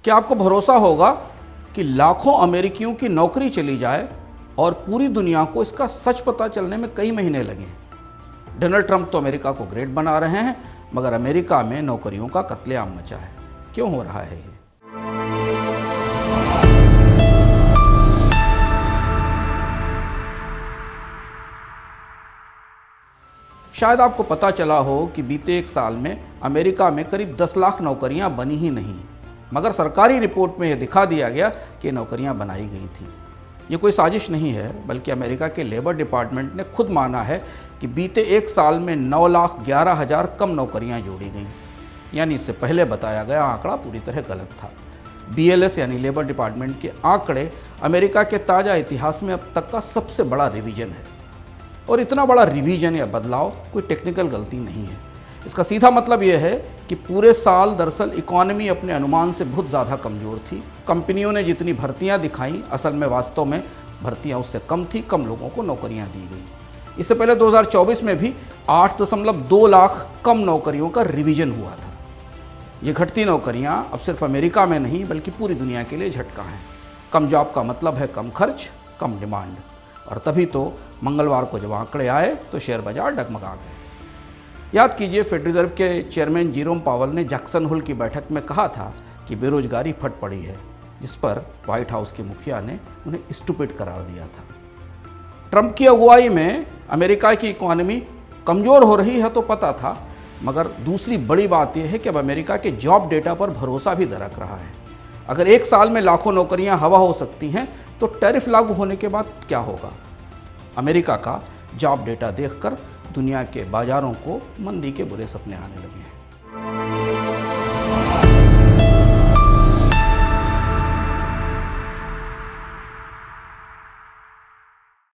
क्या आपको भरोसा होगा कि लाखों अमेरिकियों की नौकरी चली जाए और पूरी दुनिया को इसका सच पता चलने में कई महीने लगे? डोनाल्ड ट्रंप तो अमेरिका को ग्रेट बना रहे हैं, मगर अमेरिका में नौकरियों का कत्लेआम मचा है। क्यों हो रहा है ये? शायद आपको पता चला हो कि बीते एक साल में अमेरिका में करीब 10 लाख नौकरियां बनी ही नहीं, मगर सरकारी रिपोर्ट में यह दिखा दिया गया कि नौकरियां बनाई गई थी। ये कोई साजिश नहीं है, बल्कि अमेरिका के लेबर डिपार्टमेंट ने खुद माना है कि बीते एक साल में 9,11,000 कम नौकरियां जोड़ी गईं। यानी इससे पहले बताया गया आंकड़ा पूरी तरह गलत था। BLS यानी लेबर डिपार्टमेंट के आंकड़े अमेरिका के ताज़ा इतिहास में अब तक का सबसे बड़ा रिवीजन है। और इतना बड़ा रिवीजन या बदलाव कोई टेक्निकल गलती नहीं है। इसका सीधा मतलब यह है कि पूरे साल दरअसल इकॉनमी अपने अनुमान से बहुत ज़्यादा कमज़ोर थी। कंपनियों ने जितनी भर्तियां दिखाई, असल में वास्तव में भर्तियां उससे कम थी, कम लोगों को नौकरियां दी गई। इससे पहले 2024 में भी 8.2 लाख कम नौकरियों का रिवीजन हुआ था। ये घटती नौकरियां अब सिर्फ अमेरिका में नहीं बल्कि पूरी दुनिया के लिए झटका है। कम जॉब का मतलब है कम खर्च, कम डिमांड। और तभी तो मंगलवार को जब आंकड़े आए तो शेयर बाजार डगमगा गए। याद कीजिए, फेडरल रिजर्व के चेयरमैन जेरोम पावल ने जैक्सन होल की बैठक में कहा था कि बेरोजगारी फट पड़ी है, जिस पर व्हाइट हाउस के मुखिया ने उन्हें स्टूपिड करार दिया था। ट्रंप की अगुवाई में अमेरिका की इकॉनमी कमज़ोर हो रही है तो पता था, मगर दूसरी बड़ी बात यह है कि अब अमेरिका के जॉब डेटा पर भरोसा भी दरक रहा है। अगर एक साल में लाखों नौकरियां हवा हो सकती हैं, तो टैरिफ लागू होने के बाद क्या होगा? अमेरिका का जॉब डेटा देखकर दुनिया के बाजारों को मंदी के बुरे सपने आने लगे हैं।